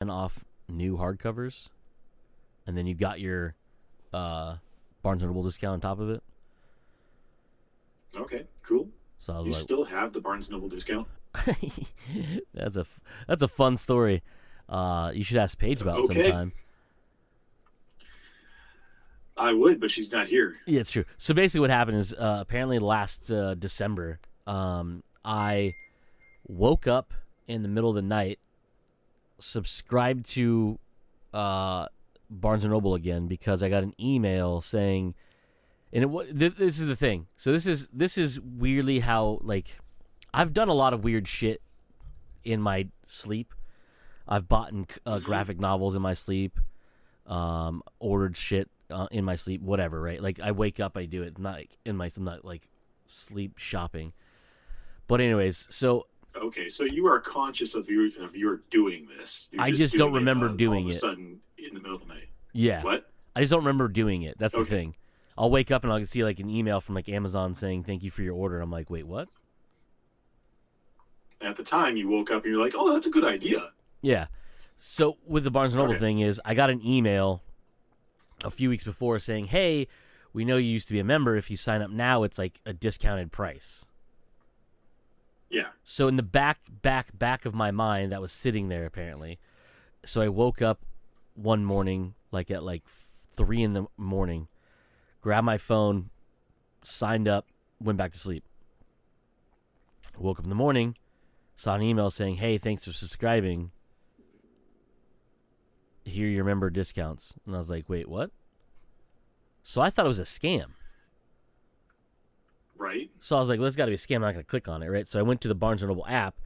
off new hardcovers, and then you got your Barnes & Noble discount on top of it. Okay, cool. So I was You like, still have the Barnes Noble discount? that's a fun story. You should ask Paige about it Okay, sometime. I would, but she's not here. Yeah, it's true. So basically, what happened is apparently last December, I woke up in the middle of the night, subscribed to Barnes and Noble again because I got an email saying, and this is the thing. So this is weirdly how, like, I've done a lot of weird shit in my sleep. I've bought graphic novels in my sleep, ordered shit in my sleep, whatever, right? Like, I wake up, I do it, not like I'm not like sleep shopping. But anyways, so Okay, so you are conscious of your doing this. You're I just just don't doing it remember all of doing a it. sudden in the middle of the night. Yeah, What? I just don't remember doing it. That's the Okay. thing. I'll wake up and I'll see like an email from like Amazon saying thank you for your order. I'm like, wait, what? At the time, you woke up and you're like, "Oh, that's a good idea." Yeah. So with the Barnes and Noble Okay. thing is, I got an email a few weeks before saying, hey, we know you used to be a member. If you sign up now, it's like a discounted price. Yeah. So in the back of my mind, that was sitting there apparently. So I woke up one morning, like at like 3 a.m, grabbed my phone, signed up, went back to sleep. Woke up in the morning, saw an email saying, hey, thanks for subscribing. Here are your member discounts. And I was like, wait, what? So I thought it was a scam. Right. So I was like, well, it's got to be a scam. I'm not going to click on it, right? So I went to the Barnes & Noble app,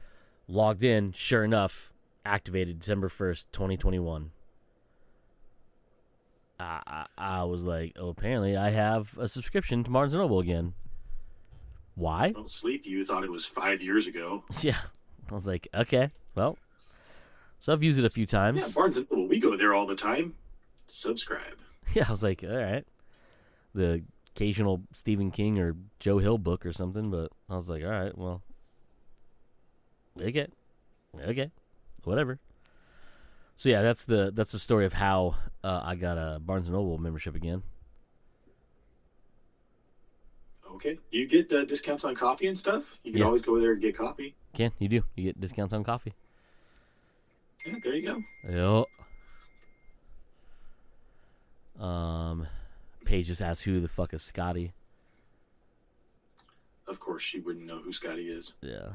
logged in. Sure enough, activated December 1st, 2021. I was like, oh, apparently I have a subscription to Barnes & Noble again. Why? Well, sleep. You thought it was 5 years ago. Yeah. I was like, okay, well. So I've used it a few Yeah, times. Barnes and Noble. We go there all the time. Subscribe. Yeah, I was like, all right. The occasional Stephen King or Joe Hill book or something, but I was like, all right, well, okay, whatever. So yeah, that's the story of how I got a Barnes and Noble membership again. Okay. Do you get discounts on coffee and stuff? You can Yeah, always go there and get coffee. you do. You get discounts on coffee. Yeah, there you Yep. Paige just asked who the fuck is Scotty. go. Of course, she wouldn't know who Scotty is. Yeah.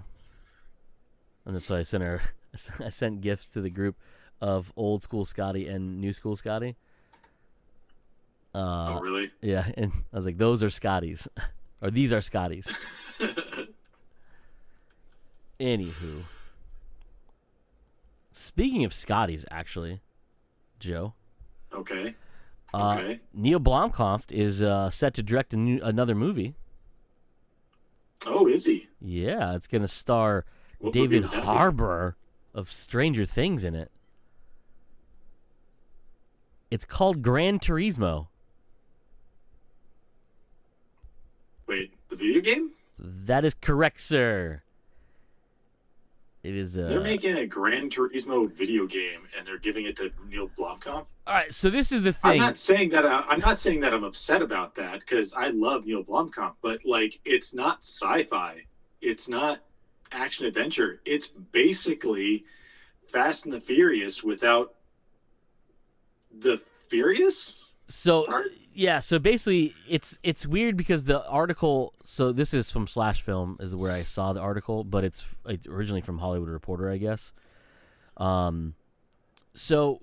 And then so I sent her. I sent gifts to the group of old school Scotty and new school Scotty. Oh, really? Yeah, and I was like, those are Scotties, or these are Scotties. Anywho, speaking of Scotties, actually, Joe, Okay. Okay. Neil Blomkamp is set to direct another movie. Oh, is he? Yeah, it's gonna star What movie David would that be? Harbour of Stranger Things in it. It's called Gran Turismo. Wait, the video game? That is correct, sir. It is. They're making a Gran Turismo video game, and they're giving it to Neil Blomkamp. All right, so this is the I'm thing. not saying that. I'm not saying that I'm upset about that because I love Neil Blomkamp, but like, it's not sci-fi. It's not action adventure. It's basically Fast and the Furious without the Furious So part. yeah, so basically it's weird because the article. So this is from Slash Film, is where I saw the article, but it's originally from Hollywood Reporter, I guess. So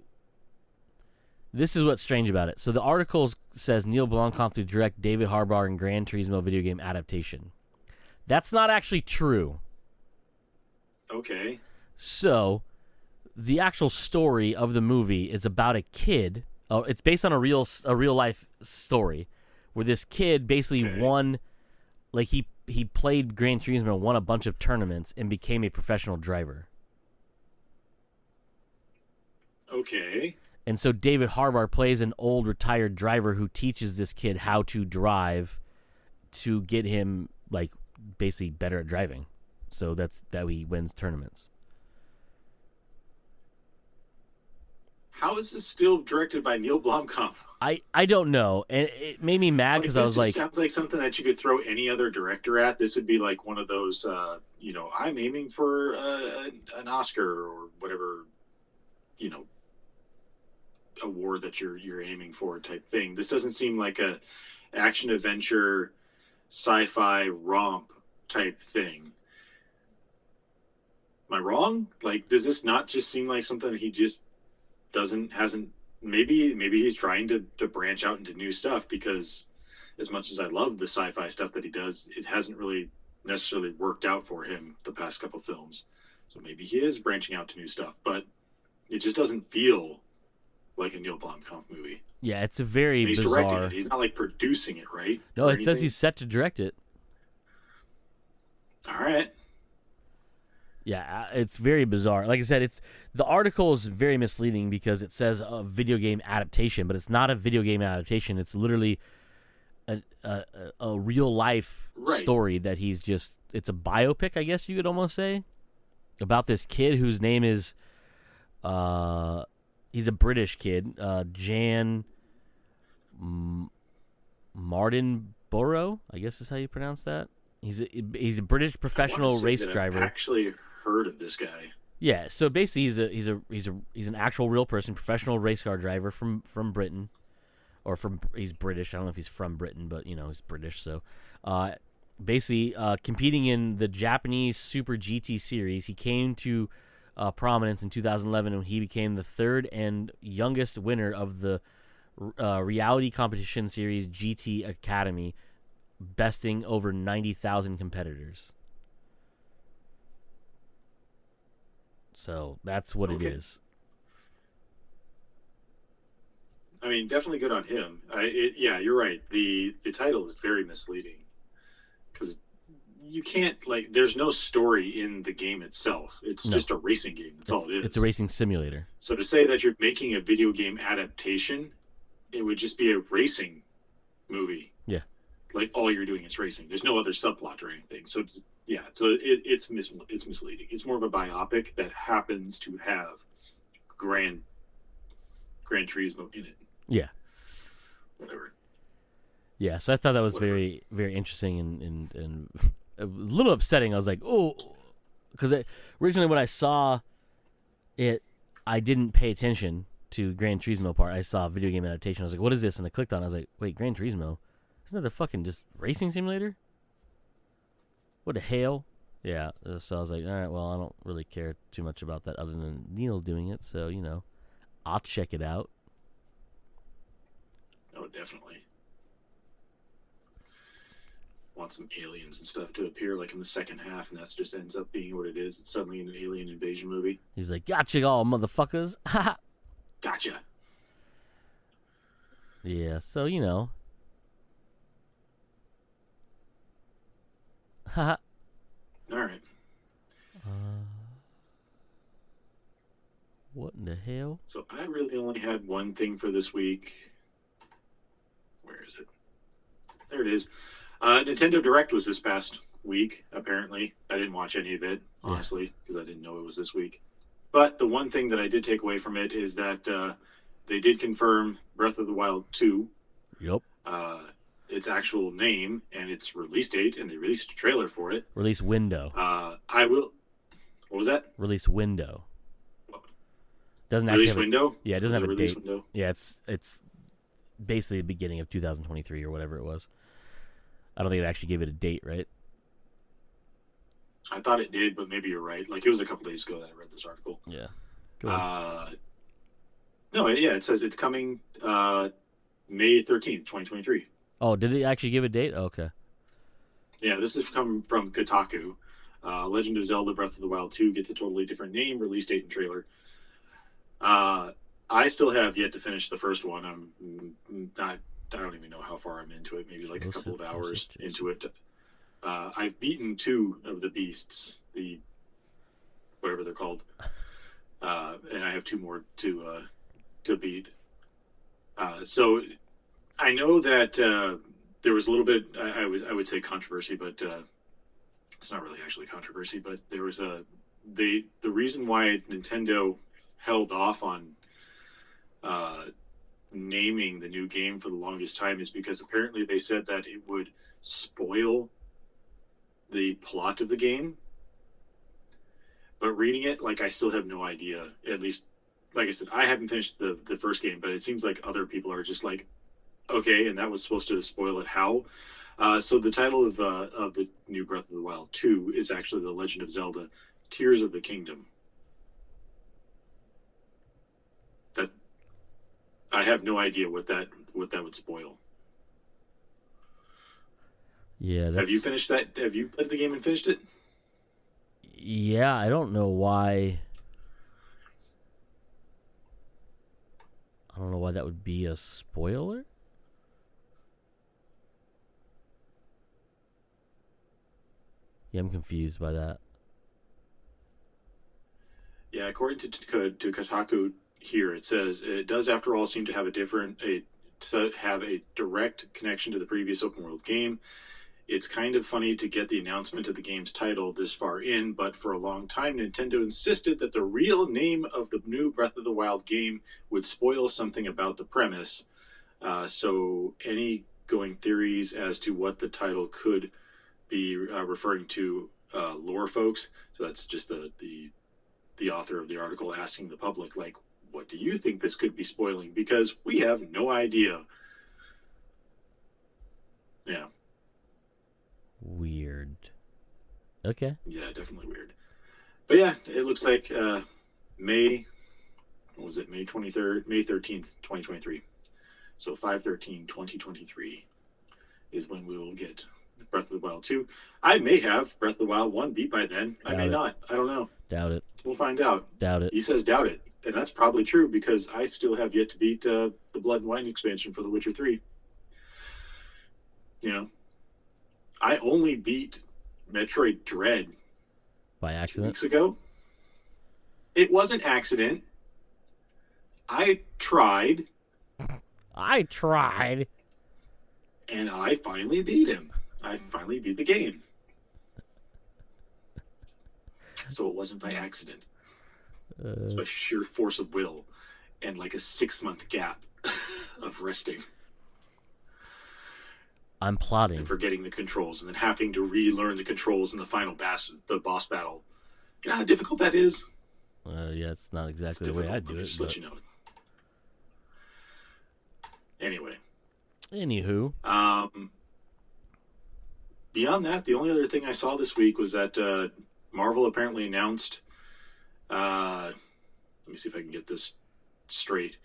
this is what's strange about it. So the article says Neil Blomkamp to direct David Harbour and Gran Turismo video game adaptation. That's not actually true. Okay. So the actual story of the movie is about a kid. It's based on a real life story where this kid basically Okay. won, like he played Gran Turismo, won a bunch of tournaments, and became a professional driver. Okay. And so David Harbour plays an old retired driver who teaches this kid how to drive to get him like basically better at driving. So that's that he wins tournaments. how is this still directed by Neil Blomkamp? I don't know, and it made me mad Like because I this was just like, sounds like something that you could throw any other director at. This would be like one of those, I'm aiming for an Oscar or whatever, you know, award that you're aiming for type thing. This doesn't seem like a action adventure sci-fi romp type thing. Am I wrong? Like, does this not just seem like something he just hasn't? Maybe he's trying to branch out into new stuff, because as much as I love the sci-fi stuff that he does, it hasn't really necessarily worked out for him the past couple films. So maybe he is branching out to new stuff, but it just doesn't feel like a Neil Blomkamp movie. yeah, it's a very And he's bizarre. directing it. He's not like producing it, right? No, it says he's set to direct it. All right. Yeah, it's very bizarre. Like I said, the article is very misleading because it says a video game adaptation, but it's not a video game adaptation. It's literally a real life story that he's just. It's a biopic, I guess you could almost say, about this kid whose name is. He's a British kid, Jan Martinborough, I guess is how you pronounce that. He's a British professional race driver. I've actually heard of this guy. Yeah, so basically he's an actual real person, professional race car driver from Britain, or he's British. I don't know if he's from Britain, but he's British. So, basically, competing in the Japanese Super GT series, he came to prominence in 2011 when he became the third and youngest winner of the reality competition series GT Academy, besting over 90,000 competitors. So that's what it is. I mean, definitely good on him. Yeah, you're right. The title is very misleading, because you can't, like, there's no story in the game itself. It's just a racing game. That's all it is. It's a racing simulator. So to say that you're making a video game adaptation, it would just be a racing movie. Yeah. Like, all you're doing is racing. There's no other subplot or anything. So yeah, so it's misleading. It's more of a biopic that happens to have Gran Turismo in it. Yeah. Whatever. Yeah, so I thought that was very, very interesting and a little upsetting. I was like, oh, because originally when I saw it, I didn't pay attention to Gran Turismo part. I saw a video game adaptation. I was like, what is this? And I clicked on it. I was like, wait, Gran Turismo? Isn't that the fucking just racing simulator? What the hell? Yeah, so I was like, all right, well, I don't really care too much about that other than Neil's doing it, so, I'll check it out. Oh, definitely. Want some aliens and stuff to appear, like, in the second half, and that just ends up being what it is. It's suddenly an alien invasion movie. He's like, gotcha all, motherfuckers. Gotcha. Yeah, so, Haha. All right. What in the hell? So I really only had one thing for this week. Where is it? There it is. Nintendo Direct was this past week, apparently. I didn't watch any of it, honestly, because I didn't know it was this week. But the one thing that I did take away from it is that they did confirm Breath of the Wild 2. Yep. Its actual name and its release date, and they released a trailer for it. Release window. What was that? Release window. Doesn't release actually window? Yeah, it doesn't have a date. Window? Yeah, it's basically the beginning of 2023 or whatever it was. I don't think it actually gave it a date, right? I thought it did, but maybe you're right. Like, it was a couple days ago that I read this article. Yeah. Go on. No, yeah, it says it's coming May 13th, 2023. Oh, did it actually give a date? Oh, okay. Yeah, this is come from Kotaku. Legend of Zelda Breath of the Wild 2 gets a totally different name, release date, and trailer. I still have yet to finish the first one. I don't even know how far I'm into it. Maybe like a couple of hours into it. I've beaten 2 of the beasts, the whatever they're called, and I have 2 more to beat. So I know that there was a little bit, I would say controversy, but it's not really actually controversy. But there was the reason why Nintendo held off on naming the new game for the longest time is because apparently they said that it would spoil the plot of the game. But reading it, like, I still have no idea. At least, like I said, I haven't finished the first game, but it seems like other people are just like, okay, and that was supposed to spoil it. How? So the title of the new Breath of the Wild 2 is actually The Legend of Zelda: Tears of the Kingdom. That I have no idea what that would spoil. Yeah, Have you finished that? Have you played the game and finished it? Yeah, I don't know why. I don't know why that would be a spoiler. Yeah, I'm confused by that. Yeah, according to Kotaku here, it says it does, after all, seem to have a direct connection to the previous open world game. It's kind of funny to get the announcement of the game's title this far in, but for a long time, Nintendo insisted that the real name of the new Breath of the Wild game would spoil something about the premise. So any going theories as to what the title could be referring to, lore folks. So that's just the author of the article asking the public, like, what do you think this could be spoiling? Because we have no idea. Yeah. Weird. Okay. Yeah, definitely weird. But yeah, it looks like May 23rd, May 13th, 2023. So 5/13/2023 is when we will get Breath of the Wild 2. I may have Breath of the Wild 1 beat by then. I may not. I don't know. Doubt it. We'll find out. Doubt it. He says doubt it. And that's probably true because I still have yet to beat the Blood and Wine expansion for The Witcher 3. You know, I only beat Metroid Dread by accident 2 weeks ago. It was an accident. I tried. And I finally beat him. I finally beat the game. So it wasn't by accident. It's by sheer force of will and like a 6-month gap of resting. I'm plotting. And forgetting the controls and then having to relearn the controls in the final boss battle. You know how difficult that is? Yeah, it's not exactly the way I do it. Just let you know. Anyway. Anywho. Beyond that, the only other thing I saw this week was that Marvel apparently announced. Let me see if I can get this straight,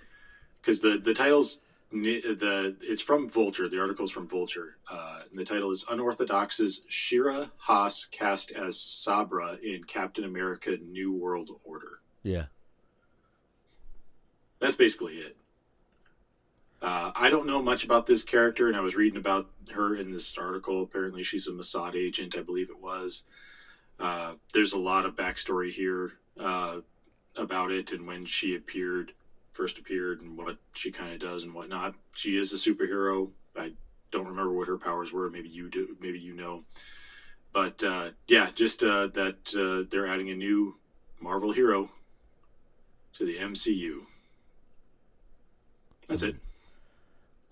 because the titles, it's from Vulture. The article's from Vulture. And the title is Unorthodox's Shira Haas cast as Sabra in Captain America: New World Order. Yeah. That's basically it. I don't know much about this character, and I was reading about her in this article. Apparently, she's a Mossad agent, I believe it was. There's a lot of backstory here about it and when she first appeared, and what she kind of does and whatnot. She is a superhero. I don't remember what her powers were. Maybe you do. Maybe you know. But yeah, just that they're adding a new Marvel hero to the MCU. That's it.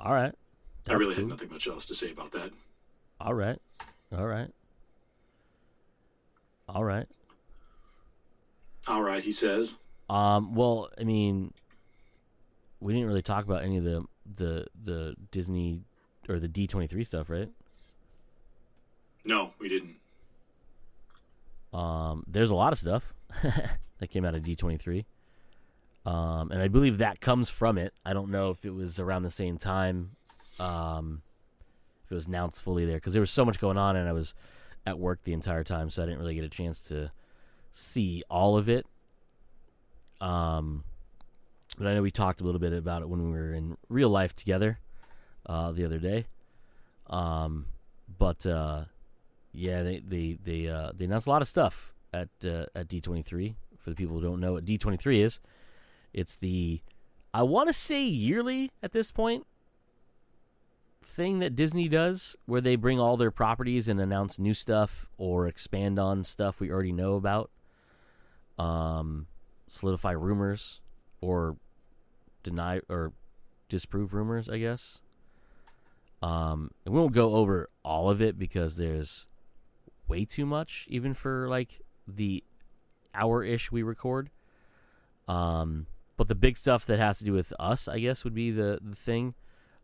All right. I really have nothing much else to say about that. All right. All right, he says. Well, I mean, we didn't really talk about any of the Disney or the D23 stuff, right? No, we didn't. There's a lot of stuff that came out of D23. And I believe that comes from it. I don't know if it was around the same time, if it was announced fully there, because there was so much going on and I was at work the entire time, so I didn't really get a chance to see all of it. But I know we talked a little bit about it when we were in real life together the other day. But yeah, they announced a lot of stuff at D23. For the people who don't know what D23 is, it's the, I want to say yearly at this point, thing that Disney does where they bring all their properties and announce new stuff or expand on stuff we already know about, solidify rumors, or deny or disprove rumors, I guess. And we won't go over all of it because there's way too much, even for like the hour-ish we record. But the big stuff that has to do with us, I guess, would be the thing.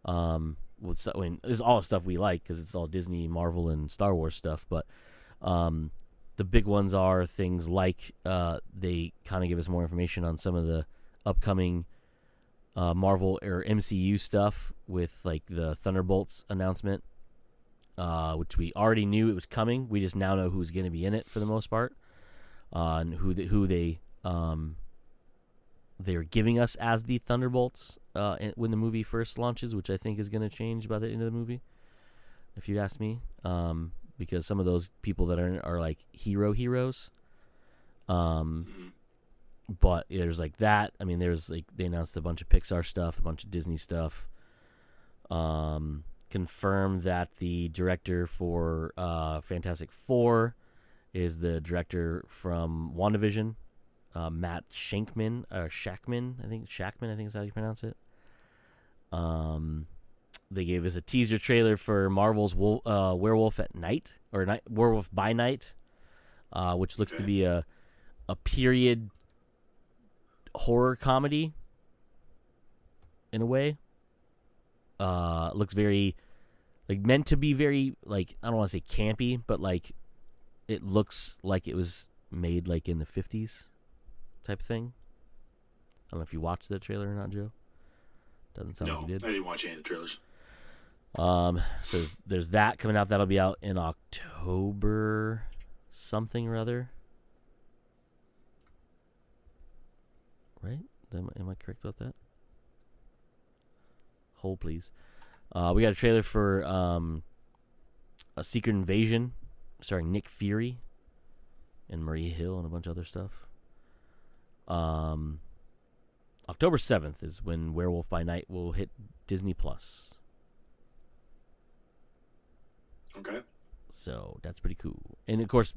There's all the stuff we like because it's all Disney, Marvel, and Star Wars stuff. But the big ones are things like they kind of give us more information on some of the upcoming Marvel or MCU stuff with like the Thunderbolts announcement, which we already knew it was coming. We just now know who's going to be in it for the most part, and who they're giving us as the Thunderbolts when the movie first launches, which I think is going to change by the end of the movie, if you'd ask me, because some of those people that are like heroes. But there's like that. I mean, there's like they announced a bunch of Pixar stuff, a bunch of Disney stuff. Confirmed that the director for Fantastic Four is the director from WandaVision. Matt Shankman, I think is how you pronounce it. They gave us a teaser trailer for Marvel's Werewolf at Night, or Werewolf by Night, which looks to be a period horror comedy in a way. Looks very like meant to be very like, I don't want to say campy, but like it looks like it was made like in the 50s. Type thing. I don't know if you watched the trailer or not, Joe. Doesn't sound like you did. I didn't watch any of the trailers. So there's that coming out. That'll be out in October something or other. Right? Am I correct about that? Hold, please. We got a trailer for A Secret Invasion starring Nick Fury and Maria Hill and a bunch of other stuff. October 7th is when Werewolf by Night will hit Disney Plus. Okay. So that's pretty cool. And of course,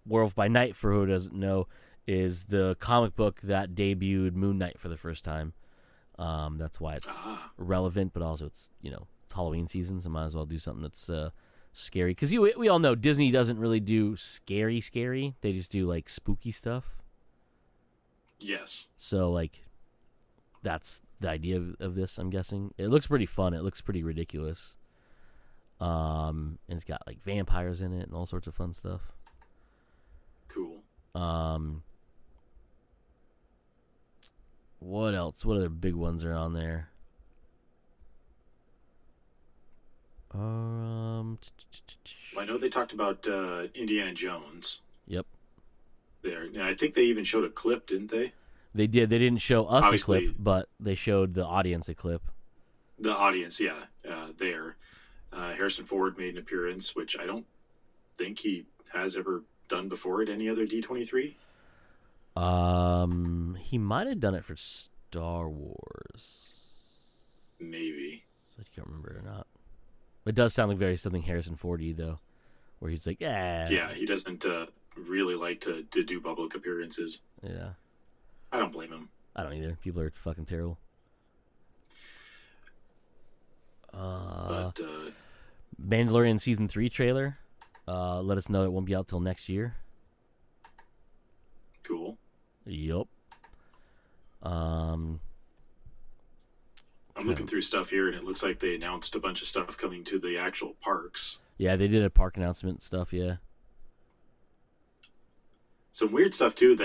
Werewolf by Night, for who doesn't know, is the comic book that debuted Moon Knight for the first time. That's why it's relevant, but also it's Halloween season, so might as well do something that's scary. Because we all know Disney doesn't really do scary. They just do like spooky stuff. Yes. So, like, that's the idea of this, I'm guessing. It looks pretty fun. It looks pretty ridiculous. And it's got, like, vampires in it and all sorts of fun stuff. Cool. What else? What other big ones are on there? I know they talked about Indiana Jones. Yep. There. Now, I think they even showed a clip, didn't they? They did. They didn't show us Obviously, a clip, but they showed the audience a clip. The audience, yeah, there. Harrison Ford made an appearance, which I don't think he has ever done before at any other D23. He might have done it for Star Wars. Maybe. I can't remember or not. It does sound like something Harrison Ford-y, though, where he's like, Yeah, he doesn't really like to do public appearances. Yeah. I don't blame him. I don't either. People are fucking terrible. But Mandalorian Season 3 trailer. Let us know it won't be out till next year. Cool. Yup. I'm looking through stuff here, and it looks like they announced a bunch of stuff coming to the actual parks. Yeah, they did a park announcement stuff, yeah. Some weird stuff, too.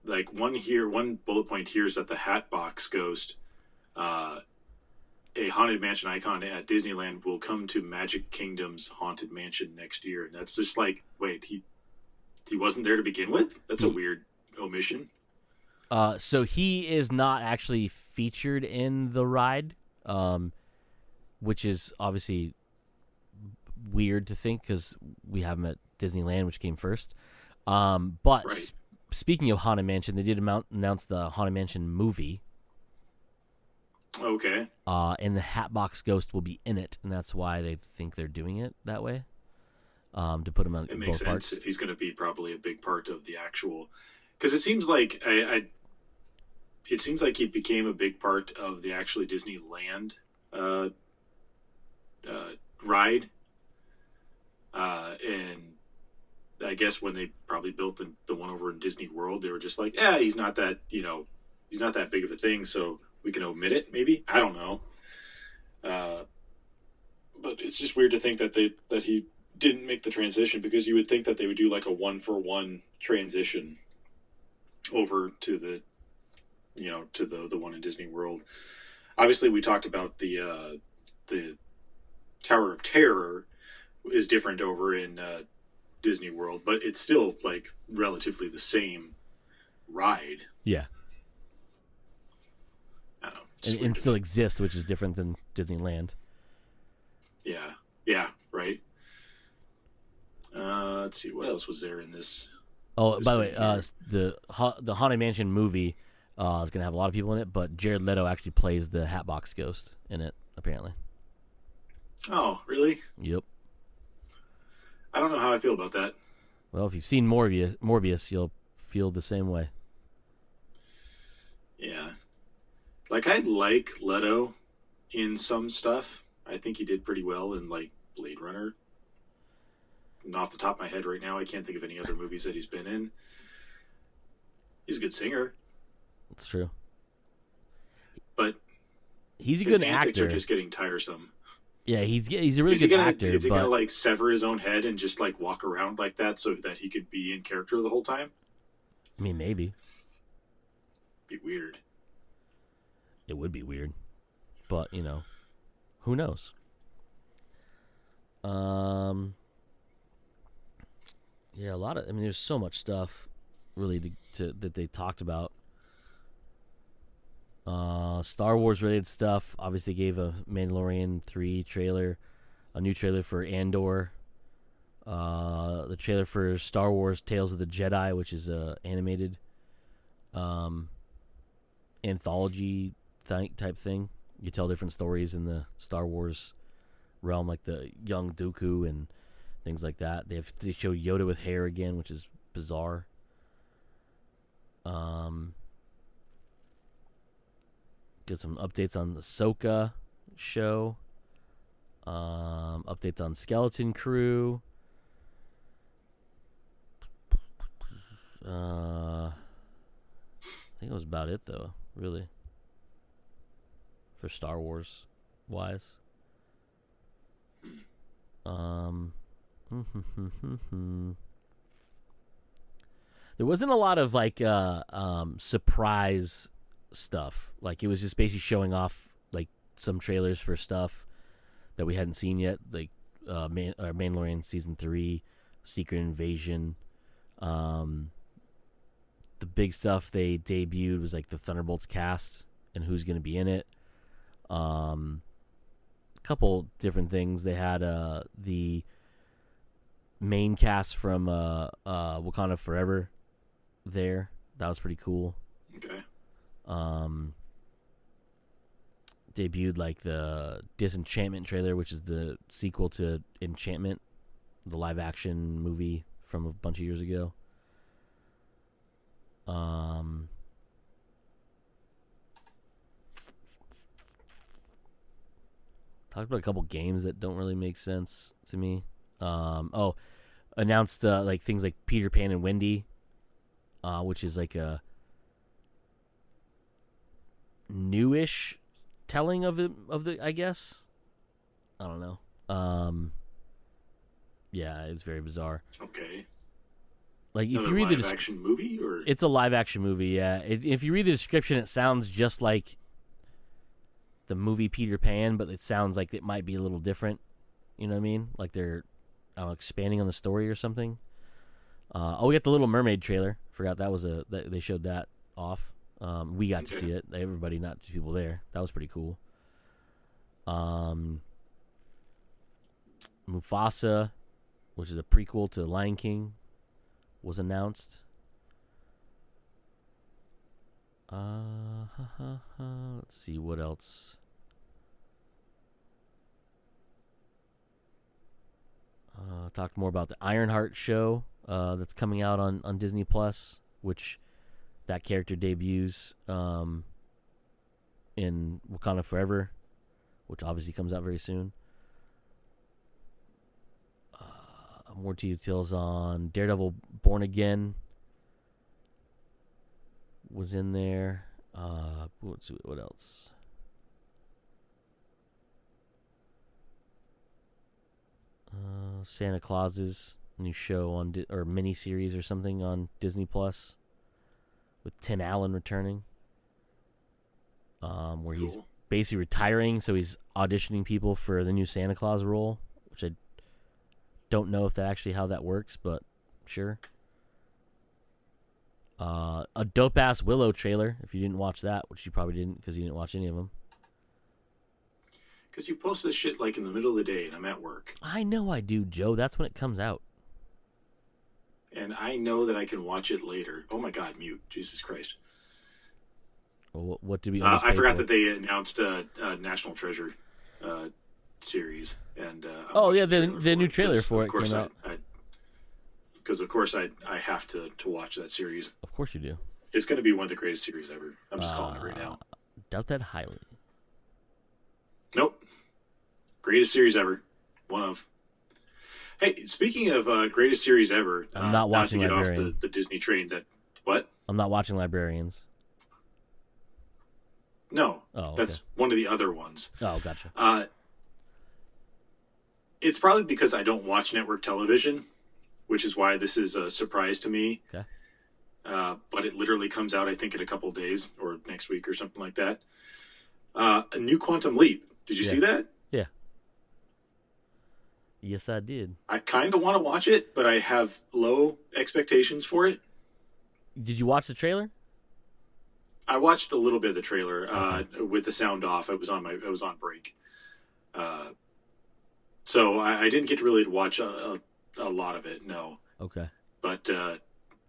Like one bullet point here is that the Hatbox Ghost, a Haunted Mansion icon at Disneyland, will come to Magic Kingdom's Haunted Mansion next year. And that's just like, wait, he wasn't there to begin with? That's a weird omission. So he is not actually featured in the ride, which is obviously weird to think because we have him at Disneyland, which came first. But right. Speaking of Haunted Mansion, they did announce the Haunted Mansion movie. Okay. And the Hatbox Ghost will be in it, and that's why they think they're doing it that way. To put him on both parts. It makes sense if he's going to be probably a big part of the actual. Because it seems like it seems like he became a big part of the actually Disneyland uh, ride, and I guess when they probably built the one over in Disney World, they were just like, yeah, he's not that, he's not that big of a thing, so we can omit it. Maybe, I don't know. Uh, but it's just weird to think that he didn't make the transition, because you would think that they would do like a 1-for-1 transition over to the one in Disney World. Obviously, we talked about the Tower of Terror is different over in Disney World, but it's still like relatively the same ride. Yeah, I don't know, and still exists, which is different than Disneyland. Yeah, yeah, right. Let's see, what else was there in this? Oh, this by the thing way, here? the Haunted Mansion movie is gonna have a lot of people in it, but Jared Leto actually plays the Hatbox Ghost in it. Apparently. Oh, really? Yep. I don't know how I feel about that. Well, if you've seen Morbius, you'll feel the same way. Yeah, like I like Leto in some stuff. I think he did pretty well in like Blade Runner. And off the top of my head right now, I can't think of any other movies that he's been in. He's a good singer, It's true. but He's a his good antics are actor. just getting tiresome. Yeah, he's a really good actor, is he but gonna like sever his own head and just like walk around like that so that he could be in character the whole time? I mean, maybe Be weird. it would be weird, but who knows? Um, yeah, a lot of. I mean, there's so much stuff really that they talked about. Star Wars related stuff. Obviously, gave a Mandalorian 3 trailer, a new trailer for Andor. The trailer for Star Wars Tales of the Jedi, which is a animated um, anthology type thing. You tell different stories in the Star Wars realm, like the young Dooku and things like that. They show Yoda with hair again, which is bizarre. Get some updates on the Ahsoka show. Updates on Skeleton Crew. I think that was about it, though. Really, for Star Wars wise. There wasn't a lot of like surprise stuff. Like it was just basically showing off like some trailers for stuff that we hadn't seen yet, like Mandalorian season 3, Secret Invasion. The big stuff they debuted was like the Thunderbolts cast and who's going to be in it. A couple different things. They had the main cast from Wakanda Forever there. That was pretty cool. Okay. Debuted like the Disenchantment trailer, which is the sequel to Enchantment, the live action movie from a bunch of years ago. Talked about a couple games that don't really make sense to me. Announced like things like Peter Pan and Wendy, which is like a newish telling of the I guess. I don't know. Yeah, it's very bizarre. Okay. Like if Another you read live action movie, or it's a live action movie. Yeah, if you read the description, it sounds just like the movie Peter Pan, but it sounds like it might be a little different. You know what I mean? Like they're expanding on the story or something. We got the Little Mermaid trailer. Forgot that was they showed that off. We got to see it. Everybody, not just people there. That was pretty cool. Mufasa, which is a prequel to Lion King, was announced. Let's see what else. Talked more about the Ironheart show that's coming out on Disney Plus, which That character debuts in Wakanda Forever, which obviously comes out very soon. More details on Daredevil Born Again was in there. What else? Santa Claus's new show on or mini series or something on Disney Plus with Tim Allen returning, where he's basically retiring, so he's auditioning people for the new Santa Claus role, which I don't know if that actually how that works, but sure. A dope ass Willow trailer. If you didn't watch that, which you probably didn't because you didn't watch any of them. Because you post this shit like in the middle of the day and I'm at work. I know I do, Joe. That's when it comes out. And I know that I can watch it later. Oh my God, mute. Jesus Christ. Well, what did we? I forgot that they announced a National Treasure series. And the new trailer for it came out. Because of course I have to watch that series. Of course you do. It's going to be one of the greatest series ever. I'm just calling it right now. Doubt that highly. Nope. Greatest series ever. One of. Hey, speaking of greatest series ever, I'm not watching not to get Librarian. off the Disney train. What? I'm not watching Librarians. No, okay. That's one of the other ones. Oh, gotcha. It's probably because I don't watch network television, which is why this is a surprise to me. Okay. But it literally comes out, I think, in a couple of days or next week or something like that. A new Quantum Leap. Did you see that? Yeah. Yes, I did. I kind of want to watch it, but I have low expectations for it. Did you watch the trailer? I watched a little bit of the trailer with the sound off. I was on break, so I didn't get really to watch a lot of it. No. Okay. But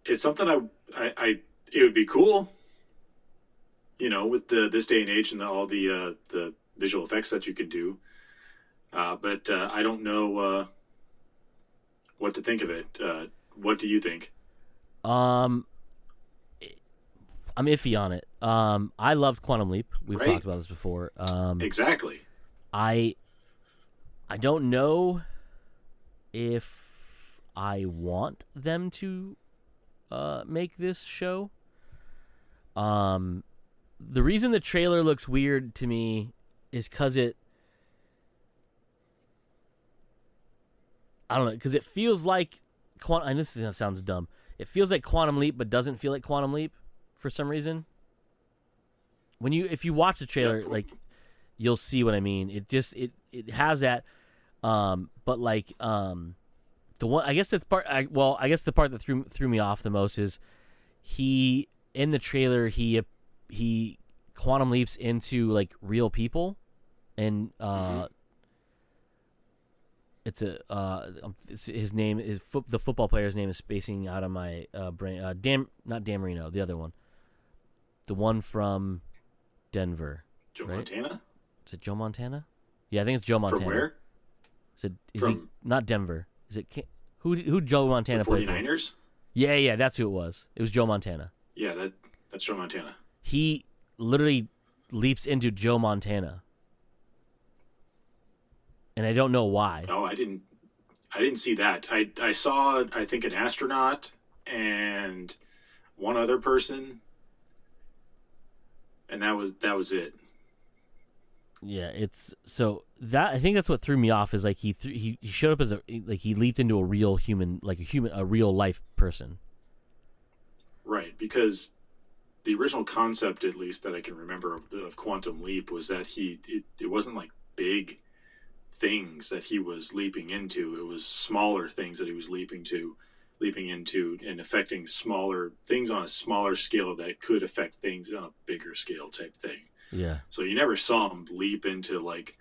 it's something I it would be cool. You know, with this day and age and all the visual effects that you can do. But I don't know what to think of it. What do you think? I'm iffy on it. I loved Quantum Leap. We've talked about this before. Exactly. I don't know if I want them to make this show. The reason the trailer looks weird to me is because I don't know, because it feels like and this sounds dumb. It feels like Quantum Leap, but doesn't feel like Quantum Leap for some reason. If you watch the trailer, like, you'll see what I mean. It just it has that, but like the one I guess the part that threw me off the most is he in the trailer he quantum leaps into like real people, and it's his name is the football player's name is spacing out of my brain. Not Dan Marino, the other one, the one from Denver. Joe Montana? Is it Joe Montana? Yeah, I think it's Joe Montana. From where? Is he not Denver? Is it who Joe Montana played for? 49ers? Yeah, that's who it was. It was Joe Montana. Yeah, that's Joe Montana. He literally leaps into Joe Montana. And I don't know why. Oh, I didn't see that. I saw, I think, an astronaut and one other person, and that was it. Yeah, it's so that I think that's what threw me off is like he showed up as he leaped into a real human, a real life person. Right, because the original concept, at least that I can remember of Quantum Leap, was that it wasn't like big things that he was leaping into. It was smaller things that he was leaping into and affecting smaller things on a smaller scale that could affect things on a bigger scale type thing. Yeah. So you never saw him leap into like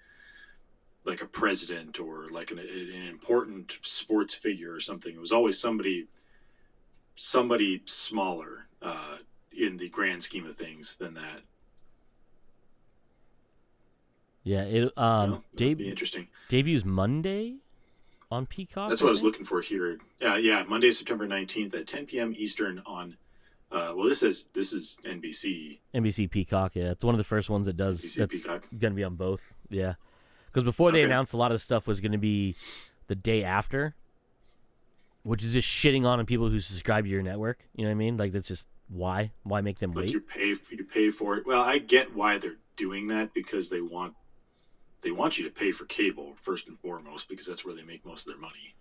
a president or like an important sports figure or something. It was always somebody smaller in the grand scheme of things than that. Yeah, it that'd be interesting. Debuts Monday on Peacock. That's what I was looking for here. Yeah, Monday, September 19th at 10 p.m. Eastern on Well, this is NBC. NBC Peacock. Yeah, it's one of the first ones that does. NBC That's Peacock. gonna be on both. Yeah, because before they Okay. announced a lot of stuff was gonna be the day after, which is just shitting on people who subscribe to your network. You know what I mean? Like that's just why make them Like wait? you pay for it. Well, I get why they're doing that because they want you to pay for cable first and foremost because that's where they make most of their money.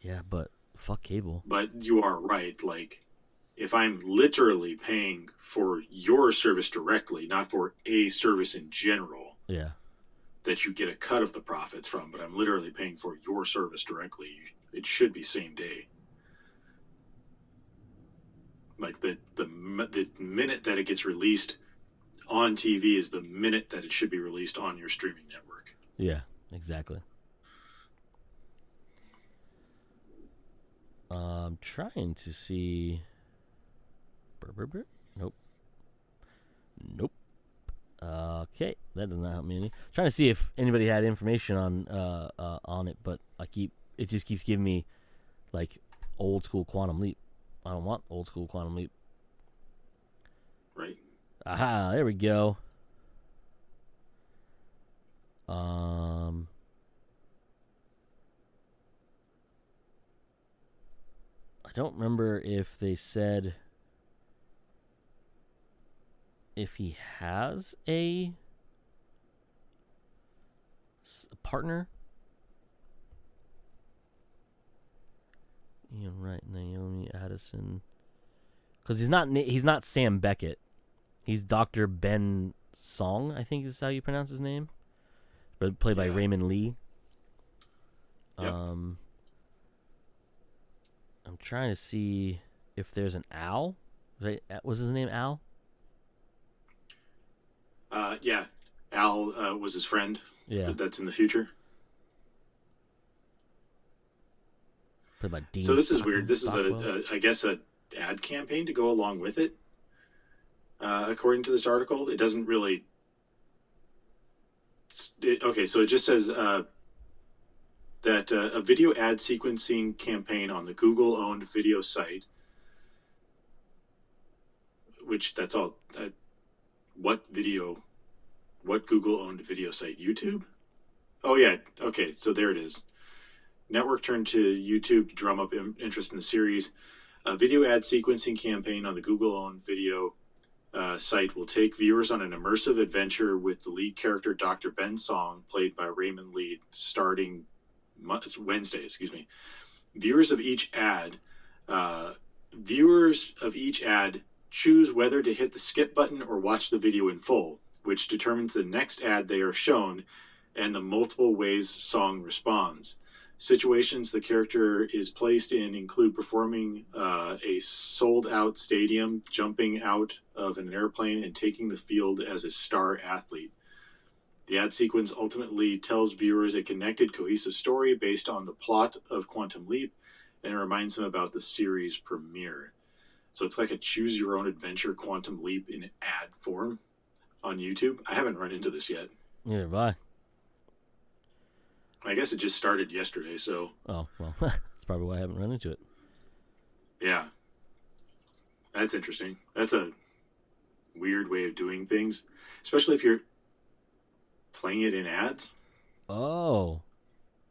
Yeah, but fuck cable. But you are right. Like, if I'm literally paying for your service directly, not for a service in general, Yeah. that you get a cut of the profits from, but I'm literally paying for your service directly, it should be same day. Like the minute that it gets released on TV is the minute that it should be released on your streaming network. Yeah, exactly. I'm trying to see. Nope. Nope. Okay, that does not help me any. Trying to see if anybody had information on it, but it just keeps giving me like old school Quantum Leap. I don't want old school Quantum Leap. Right. Aha, there we go. I don't remember if they said if he has a partner. Yeah, right, Naomi Addison. Because he's not Sam Beckett. He's Dr. Ben Song, I think is how you pronounce his name. But played by Raymond Lee. Yep. I'm trying to see if there's an Al. Was his name Al? Yeah. Al was his friend. Yeah. That's in the future. Played by Dean So this is Stockwell. weird. This is I guess a ad campaign to go along with it. According to this article, it doesn't really. Okay, so it just says that a video ad sequencing campaign on the Google-owned video site, which that's all. What Google-owned video site? YouTube? Oh yeah. Okay, so there it is. Network turned to YouTube to drum up interest in the series. A video ad sequencing campaign on the Google-owned video site will take viewers on an immersive adventure with the lead character Dr. Ben Song, played by Raymond Lee, starting Wednesday. Viewers of each ad choose whether to hit the skip button or watch the video in full, which determines the next ad they are shown and the multiple ways Song responds. Situations the character is placed in include performing a sold-out stadium, jumping out of an airplane, and taking the field as a star athlete. The ad sequence ultimately tells viewers a connected, cohesive story based on the plot of Quantum Leap, and it reminds them about the series premiere. So it's like a choose-your-own-adventure Quantum Leap in ad form on YouTube. I haven't run into this yet. Neither have I. I guess it just started yesterday, so... Oh, well, that's probably why I haven't run into it. Yeah. That's interesting. That's a weird way of doing things, especially if you're playing it in ads. Oh.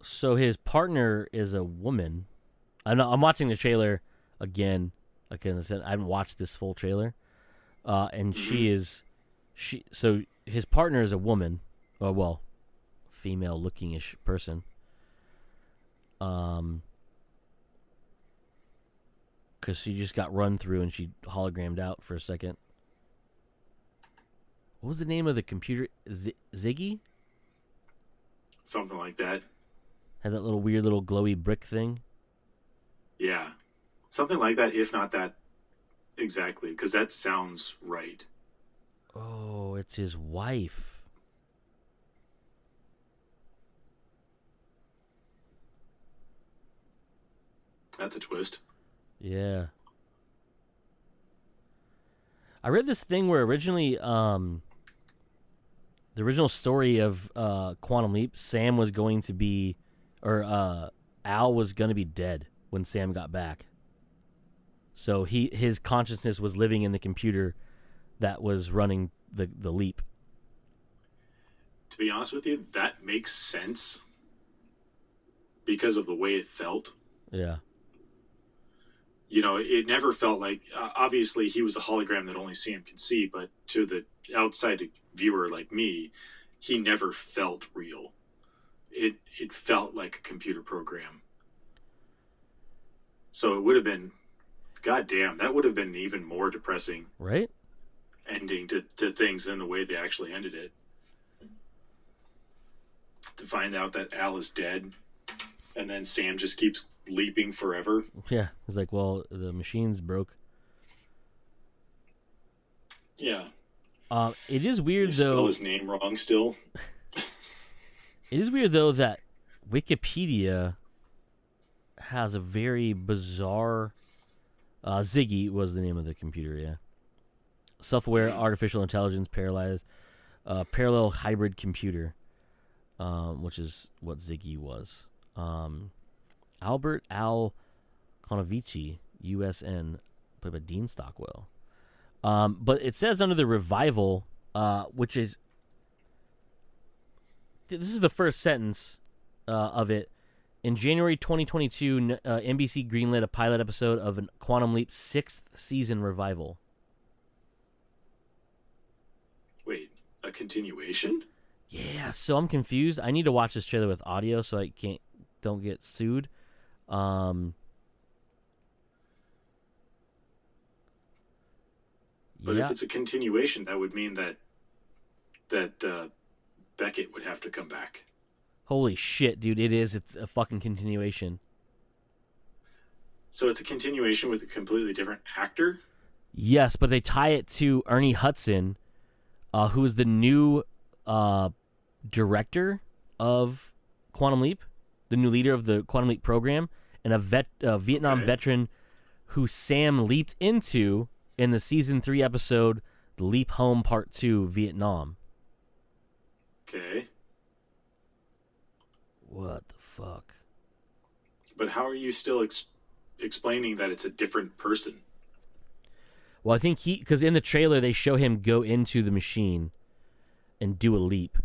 So his partner is a woman. I know, I'm watching the trailer again. Like I said, I haven't watched this full trailer. And so his partner is a woman. Oh, well, female looking-ish person. Because she just got run through and she hologrammed out for a second. What was the name of the computer? Ziggy? Something like that. Had that little weird little glowy brick thing. Yeah. Something like that, if not that exactly, because that sounds right. Oh, it's his wife. That's a twist. Yeah. I read this thing where originally, the original story of Quantum Leap, Sam was going to be, or Al was going to be dead when Sam got back. So his consciousness was living in the computer that was running the leap. To be honest with you, that makes sense because of the way it felt. Yeah. It never felt like, obviously he was a hologram that only Sam can see, but to the outside viewer like me, he never felt real. It felt like a computer program. So it would have been, goddamn, that would have been an even more depressing Right? ending to things than the way they actually ended it. To find out that Al is dead, and then Sam just keeps leaping forever. Yeah. It's like, well, the machine's broke. Yeah. It is weird, They though. spell his name wrong still. It is weird, though, that Wikipedia has a very bizarre... Ziggy was the name of the computer, yeah. Self-aware artificial intelligence parallel hybrid computer, which is what Ziggy was. Albert Al Konovici, USN, played by Dean Stockwell. But it says under the revival, which is... This is the first sentence of it. In January 2022, NBC greenlit a pilot episode of a Quantum Leap 6th season revival. Wait, a continuation? Yeah, so I'm confused. I need to watch this trailer with audio so I don't get sued. But if it's a continuation, that would mean that Beckett would have to come back. Holy shit, dude! It's a fucking continuation. So it's a continuation with a completely different actor? Yes, but they tie it to Ernie Hudson, who is the new director of Quantum Leap, the new leader of the Quantum Leap program, and a Vietnam veteran who Sam leaped into in the season 3 episode "The Leap Home Part 2: Vietnam." Okay. What the fuck? But how are you still explaining that it's a different person? Well, I think because in the trailer they show him go into the machine and do a leap.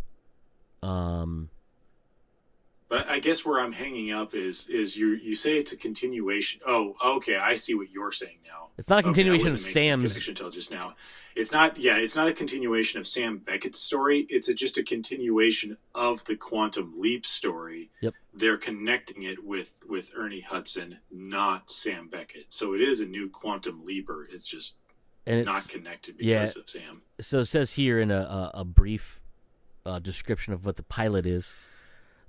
But I guess where I'm hanging up is you say it's a continuation. Oh, okay, I see what you're saying now. It's not a continuation of Sam's Sam's. until just now. It's not a continuation of Sam Beckett's story. It's just a continuation of the Quantum Leap story. Yep. They're connecting it with Ernie Hudson, not Sam Beckett. So it is a new Quantum Leaper. It's just not connected because of Sam. So it says here in a brief description of what the pilot is.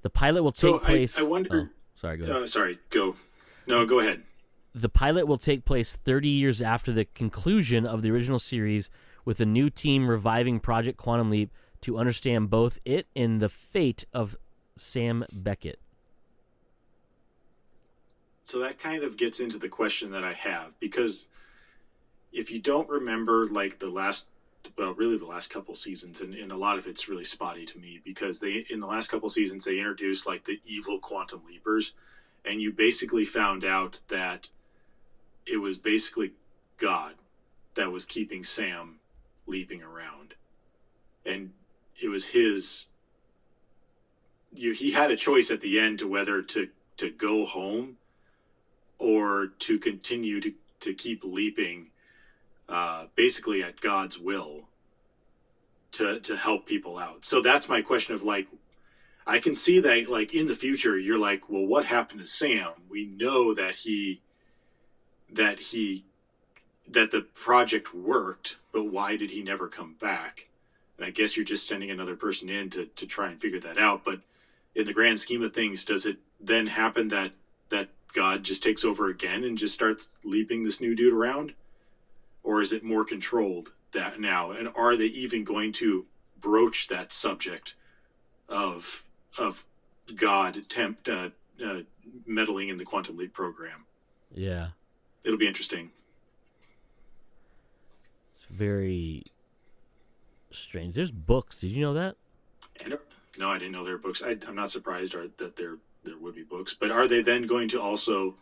The pilot will take place... I wonder... sorry, go ahead. Sorry, go. No, go ahead. The pilot will take place 30 years after the conclusion of the original series, with a new team reviving Project Quantum Leap to understand both it and the fate of Sam Beckett. So that kind of gets into the question that I have, because if you don't remember, like the last couple seasons, and a lot of it's really spotty to me, because in the last couple seasons they introduced like the evil Quantum Leapers, and you basically found out that it was basically God that was keeping Sam leaping around, and it was he had a choice at the end to whether to go home or to continue to keep leaping, basically at God's will to help people out. So that's my question of like, I can see that like in the future, you're like, well, what happened to Sam? We know that the project worked, but why did he never come back? And I guess you're just sending another person in to try and figure that out. But in the grand scheme of things, does it then happen that God just takes over again and just starts leaping this new dude around? Or is it more controlled that now? And are they even going to broach that subject of God meddling in the Quantum Leap program? Yeah. It'll be interesting. It's very strange. There's books. Did you know that? No, I didn't know there were books. I'm not surprised that there would be books. But are they then going to also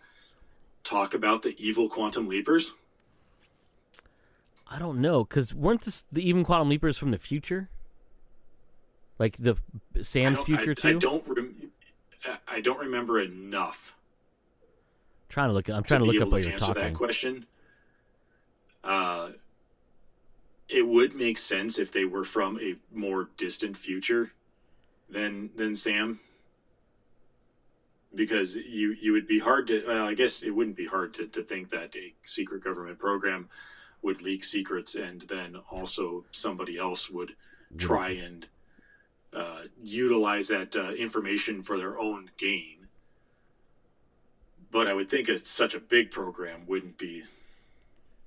talk about the evil quantum leapers? I don't know, because weren't the even quantum leapers from the future? Like the Sam's future too? I don't remember enough. I'm trying to look up while you're answer talking. that question. It would make sense if they were from a more distant future than Sam, because you would be hard to. I guess it wouldn't be hard to think that a secret government program would leak secrets, and then also somebody else would try and utilize that information for their own gain. But I would think such a big program wouldn't be,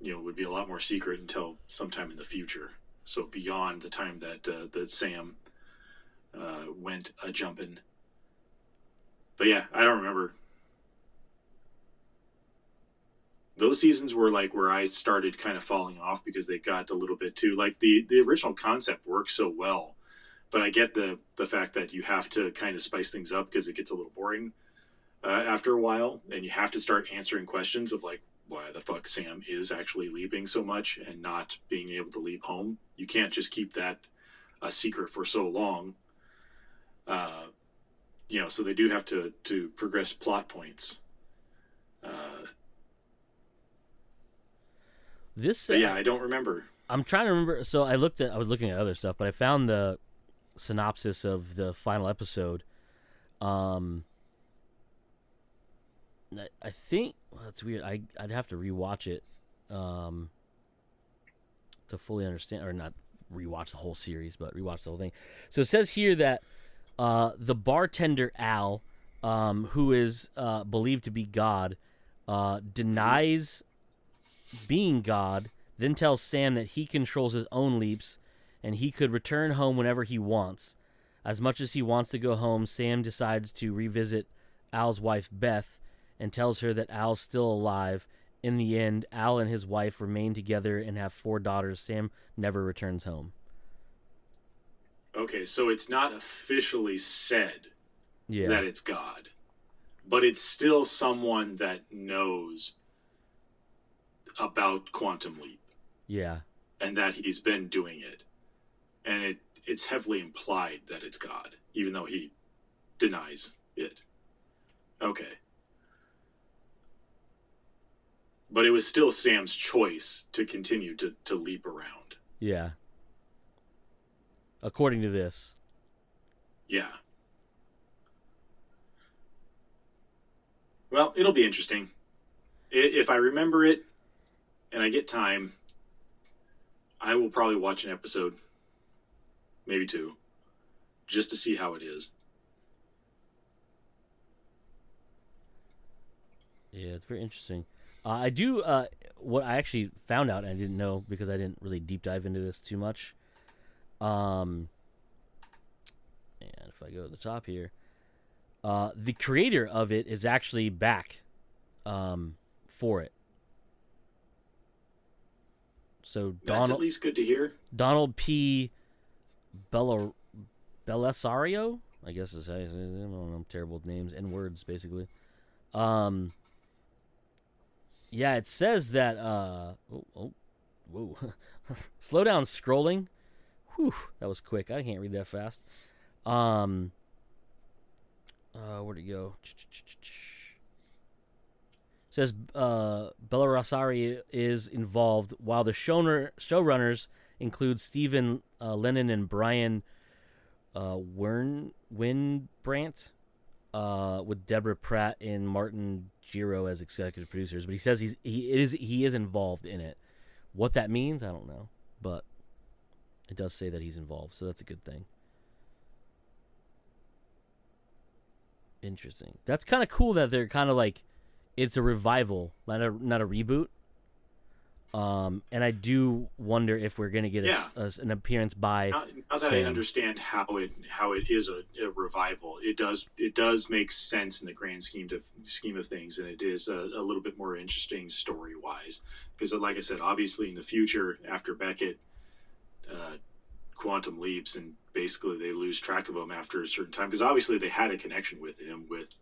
would be a lot more secret until sometime in the future. So beyond the time that Sam went a jumping. But yeah, I don't remember. Those seasons were like where I started kind of falling off because they got a little bit too like the original concept works so well, but I get the fact that you have to kind of spice things up because it gets a little boring after a while, and you have to start answering questions of like why the fuck Sam is actually leaping so much and not being able to leap home. You can't just keep that a secret for so long. So they do have to progress plot points. I don't remember. I'm trying to remember. So I was looking at other stuff, but I found the synopsis of the final episode. I think that's weird. I'd have to rewatch it to fully understand, or not rewatch the whole series, but rewatch the whole thing. So it says here that the bartender Al, who is believed to be God, denies being God, then tells Sam that he controls his own leaps and he could return home whenever he wants. As much as he wants to go home, Sam decides to revisit Al's wife Beth and tells her that Al's still alive. In the end, Al and his wife remain together and have 4 daughters. Sam never returns home. Okay, so it's not officially said that it's God, but it's still someone that knows about Quantum Leap. Yeah. And that he's been doing it. And it's heavily implied that it's God, even though he denies it. Okay. But it was still Sam's choice to continue to leap around. Yeah. According to this. Yeah. Well, it'll be interesting. If I remember it and I get time, I will probably watch an episode, maybe 2, just to see how it is. Yeah, it's very interesting. I do, what I actually found out, and I didn't know because I didn't really deep dive into this too much. And if I go to the top here, the creator of it is actually back for it. So That's at least good to hear. Donald P. Bellisario, I guess is how you say it. I don't know, I'm terrible with names and words, basically. Yeah, it says that. Whoa, slow down scrolling. Whew, that was quick. I can't read that fast. Where'd it go? It says Bellisario is involved, while the showrunners include Stephen Lennon and Brian Winbrandt, with Deborah Pratt and Martin Giro as executive producers. But he says he is involved in it. What that means, I don't know, but it does say that he's involved, so that's a good thing. Interesting. That's kind of cool that they're kind of like, it's a revival, not a reboot. And I do wonder if we're going to get an appearance by now that Sam. I understand how it is a revival. It does make sense in the grand scheme of things, and it is a little bit more interesting story wise. Because, like I said, obviously in the future after Beckett, Quantum leaps, and basically they lose track of him after a certain time. Because obviously they had a connection with him with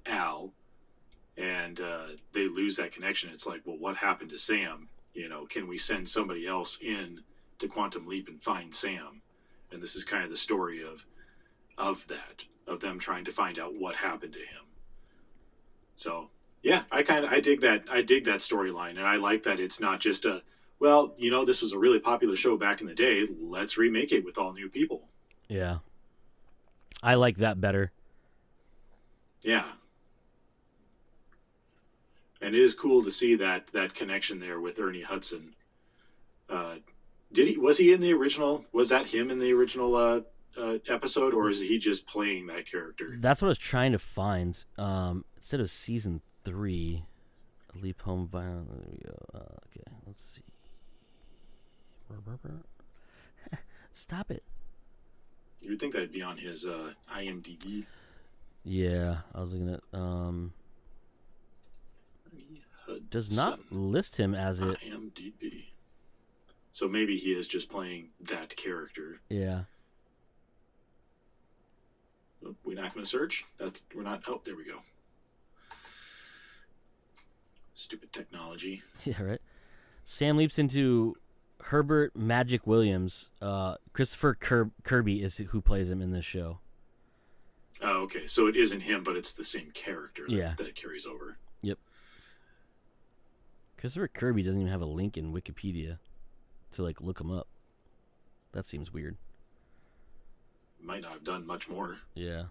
Al. and they lose that connection. It's like, well, what happened to Sam? Can we send somebody else in to Quantum Leap and find Sam? And this is kind of the story of them trying to find out what happened to him. So yeah, I dig that. I dig that storyline, and I like that it's not just this was a really popular show back in the day. Let's remake it with all new people. Yeah, I like that better. Yeah, and it is cool to see that connection there with Ernie Hudson. Was he in the original? Was that him in the original episode, or is he just playing that character? That's what I was trying to find. Instead of season 3, Leap Home Violence. There we go. Okay, let's see. Stop it. You would think that'd be on his IMDb. Yeah, I was looking at. Does not list him as it. IMDb. So maybe he is just playing that character. Yeah. Oh, we're not going to search. We're not. Oh, there we go. Stupid technology. Yeah, right. Sam leaps into Herbert Magic Williams. Christopher Kirby is who plays him in this show. Oh, okay. So it isn't him, but it's the same character that it carries over. Yep. Christopher Kirby doesn't even have a link in Wikipedia to look him up. That seems weird. Might not have done much more. Yeah.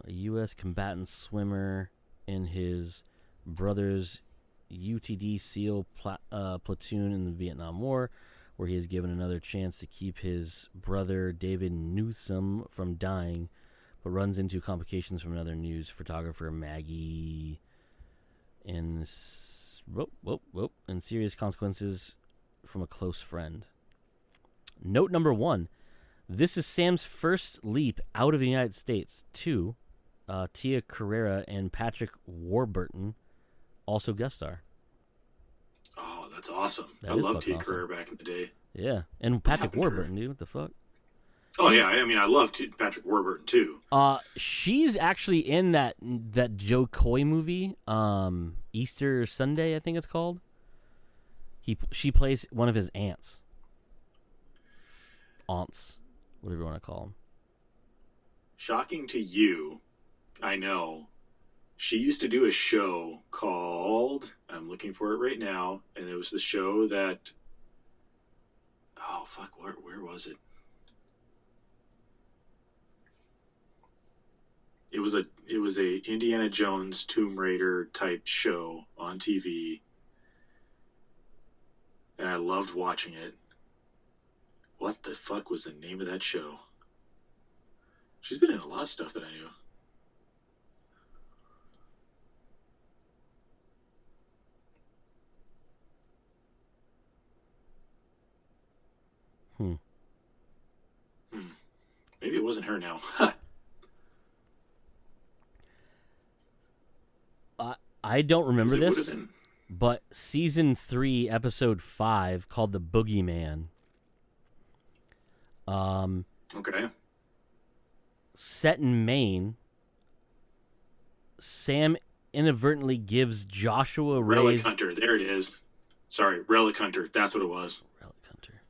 A U.S. combatant swimmer in his brother's UTD SEAL platoon in the Vietnam War, where he is given another chance to keep his brother David Newsome from dying, but runs into complications from another news photographer, Maggie, and serious consequences from a close friend. Note number 1. This is Sam's first leap out of the United States. 2. Tia Carrera and Patrick Warburton also guest star. Oh, that's awesome. I love Tia Carrera back in the day. Yeah, and Patrick Warburton, dude. What the fuck? Oh, yeah. I mean, I love Patrick Warburton, too. She's actually in that Joe Coy movie, Easter Sunday, I think it's called. She plays one of his aunts. Aunts, whatever you want to call them. Shocking to you, I know. She used to do a show called, I'm looking for it right now, and it was the show that, oh, fuck, where was it? It was a Indiana Jones Tomb Raider type show on TV, and I loved watching it. What the fuck was the name of that show? She's been in a lot of stuff that I knew. Maybe it wasn't her now. I don't remember this, but season 3, episode 5, called The Boogeyman. Okay. Set in Maine, Sam inadvertently gives Joshua Ray's... Relic Hunter, there it is. Sorry, Relic Hunter, that's what it was. Relic Hunter.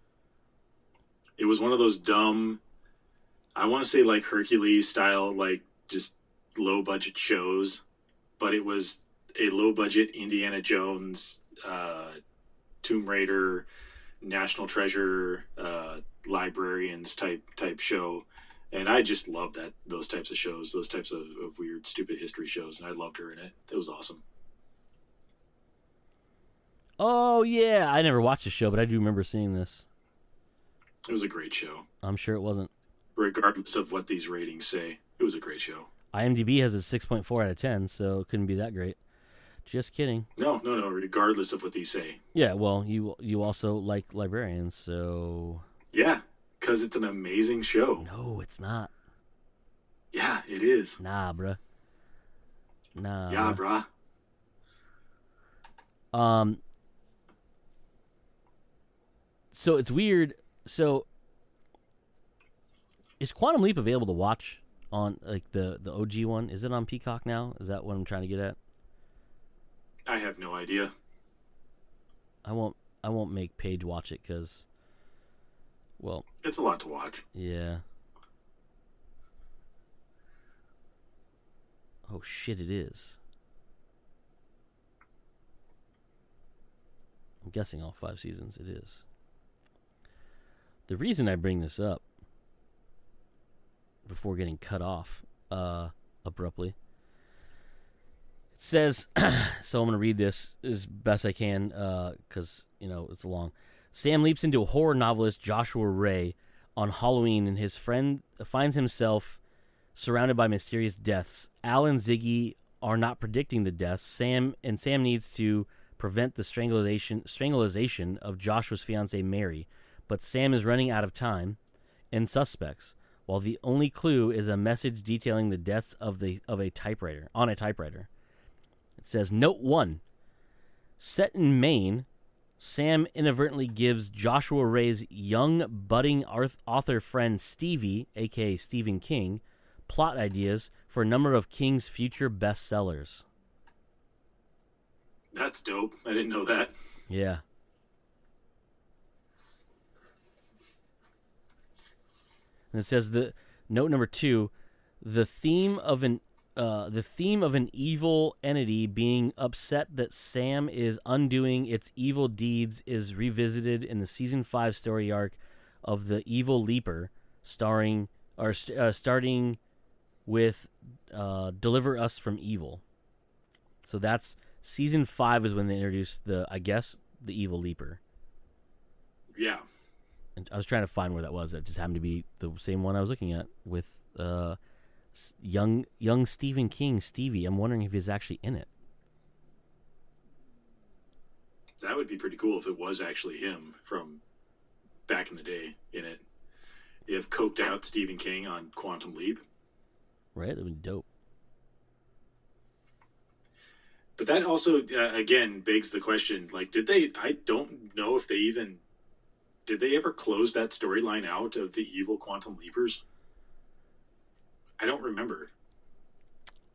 It was one of those dumb, I want to say like Hercules style, like just low budget shows, but it was a low budget Indiana Jones, Tomb Raider, National Treasure, librarians type show, and I just love those types of shows, those types of weird stupid history shows, and I loved her in it. It was awesome. Oh yeah, I never watched the show, but I do remember seeing this. It was a great show. I'm sure it wasn't. Regardless of what these ratings say, it was a great show. IMDb has a 6.4 out of 10, so it couldn't be that great. Just kidding. No. Regardless of what these say. Yeah, well, you also like librarians, so... Yeah, because it's an amazing show. No, it's not. Yeah, it is. Nah, bruh. Yeah, bruh. So it's weird. So is Quantum Leap available to watch on like the OG one? Is it on Peacock now? Is that what I'm trying to get at? I have no idea. I won't make Paige watch it because, well, It's a lot to watch. yeah. Oh shit, it is. I'm guessing all 5 seasons. It is. The reason I bring this up before getting cut off abruptly, it says, so I'm going to read this as best I can because, it's long. Sam leaps into a horror novelist, Joshua Ray, on Halloween, and his friend finds himself surrounded by mysterious deaths. Al and Ziggy are not predicting the deaths. Sam needs to prevent the strangulation of Joshua's fiancée Mary, but Sam is running out of time and suspects, while the only clue is a message detailing the deaths of a typewriter on a typewriter. It says, Note 1. Set in Maine, Sam inadvertently gives Joshua Ray's young budding author friend Stevie, aka Stephen King, plot ideas for a number of King's future bestsellers. That's dope. I didn't know that. Yeah. And it says note number 2, the theme of an evil entity being upset that Sam is undoing its evil deeds is revisited in the season 5 story arc of The Evil Leaper, starting with Deliver Us from Evil. So that's season 5 is when they introduced the Evil Leaper. Yeah. And I was trying to find where that was. That just happened to be the same one I was looking at with young Stephen King, Stevie. I'm wondering if he's actually in it. That would be pretty cool if it was actually him from back in the day in it. You have coked out Stephen King on Quantum Leap. Right? That would be dope. But that also, again, begs the question, like, I don't know if did they ever close that storyline out of the evil Quantum Leapers? I don't remember.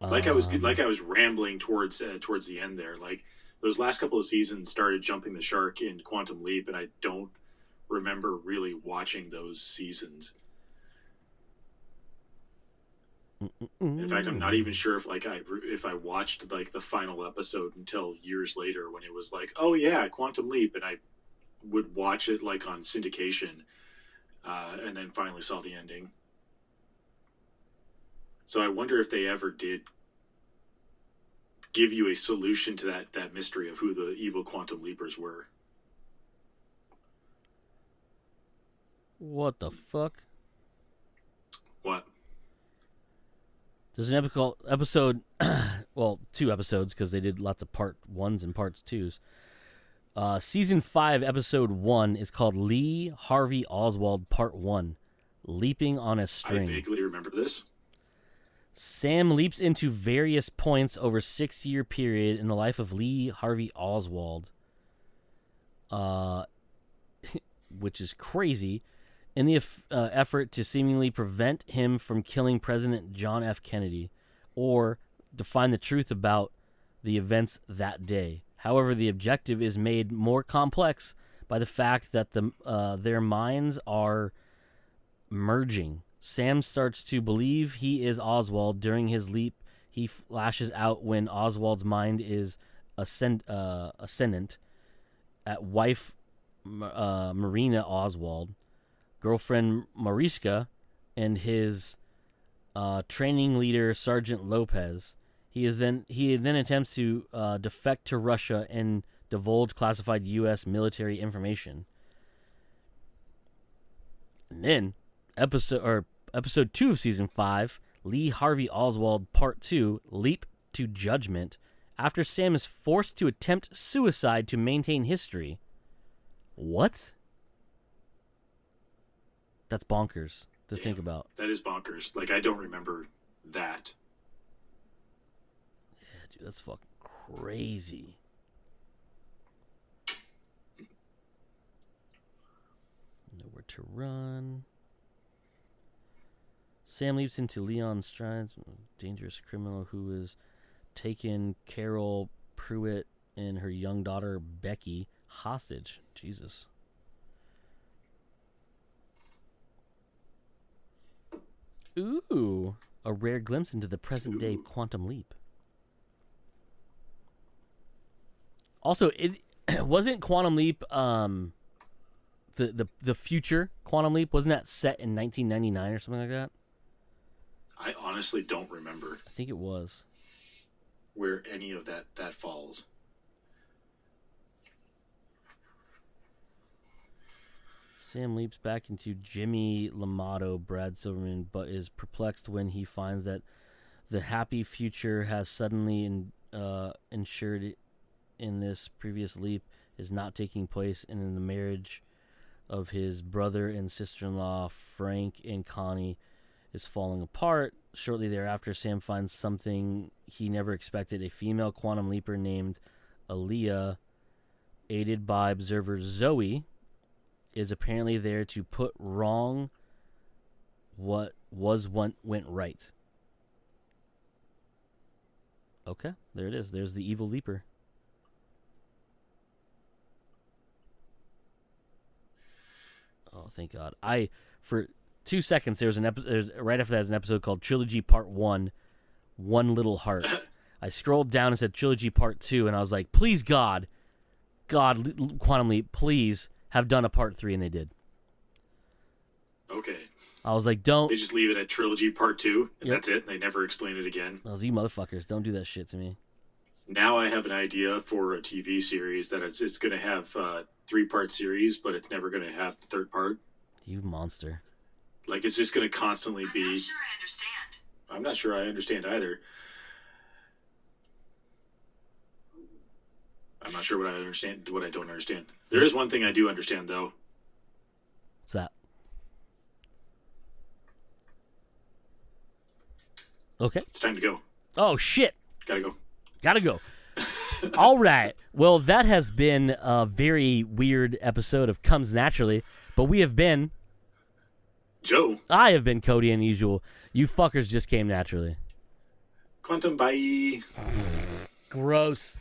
Like I was rambling towards the end there. Like those last couple of seasons started jumping the shark in Quantum Leap, and I don't remember really watching those seasons. In fact, I'm not even sure if I watched like the final episode until years later when it was like, oh yeah, Quantum Leap, and I would watch it like on syndication, and then finally saw the ending. So I wonder if they ever did give you a solution to that mystery of who the evil Quantum Leapers were. What the fuck? What? There's an episode, well, 2 episodes because they did lots of part 1s and part 2s. Season 5, episode 1 is called Lee Harvey Oswald Part 1, Leaping on a String. I vaguely remember this. Sam leaps into various points over a 6-year period in the life of Lee Harvey Oswald, which is crazy, in the effort to seemingly prevent him from killing President John F. Kennedy, or to find the truth about the events that day. However, the objective is made more complex by the fact that their minds are merging. Sam starts to believe he is Oswald. During his leap, he flashes out when Oswald's mind is ascendant at wife Marina Oswald, girlfriend Mariska, and his training leader Sergeant Lopez. He then attempts to defect to Russia and divulge classified U.S. military information. And then episode 2 of season 5, Lee Harvey Oswald Part 2, Leap to Judgment, after Sam is forced to attempt suicide to maintain history. What? That's bonkers to think about. That is bonkers. Like, I don't remember that. Yeah, dude, that's fucking crazy. Nowhere to run. Sam leaps into Leon's strides, dangerous criminal who has taken Carol Pruitt and her young daughter Becky hostage. Jesus. Ooh, a rare glimpse into the present-day quantum leap. Also, it wasn't Quantum Leap the future Quantum Leap, wasn't that set in 1999 or something like that? I honestly don't remember I think it was. where any of that falls. Sam leaps back into Jimmy Lamato, Brad Silverman, but is perplexed when he finds that the happy future has suddenly ensured in this previous leap is not taking place, and in the marriage of his brother and sister-in-law, Frank and Connie, is falling apart. Shortly thereafter, Sam finds something he never expected. A female quantum leaper named Aaliyah, aided by observer Zoe, is apparently there to put wrong what went right. Okay, there it is. There's the evil leaper. Oh, thank God. For 2 seconds, there was an episode, right after that, there's an episode called Trilogy Part 1, One Little Heart. I scrolled down and said Trilogy Part 2, and I was like, please, God, Quantum Leap, please have done a Part 3, and they did. Okay. I was like, don't. They just leave it at Trilogy Part 2, and that's it. They never explain it again. Those you motherfuckers, don't do that shit to me. Now I have an idea for a TV series that it's going to have 3-part series, but it's never going to have the third part. You monster. Like, it's just going to constantly be... I'm not sure I understand. I'm not sure I understand either. I'm not sure what I understand, what I don't understand. There is one thing I do understand, though. What's that? Okay. It's time to go. Oh, shit. Gotta go. All right. Well, that has been a very weird episode of Comes Naturally, but we have been... Joe. I have been Cody and usual. You fuckers just came naturally. Quantum, bye. Gross.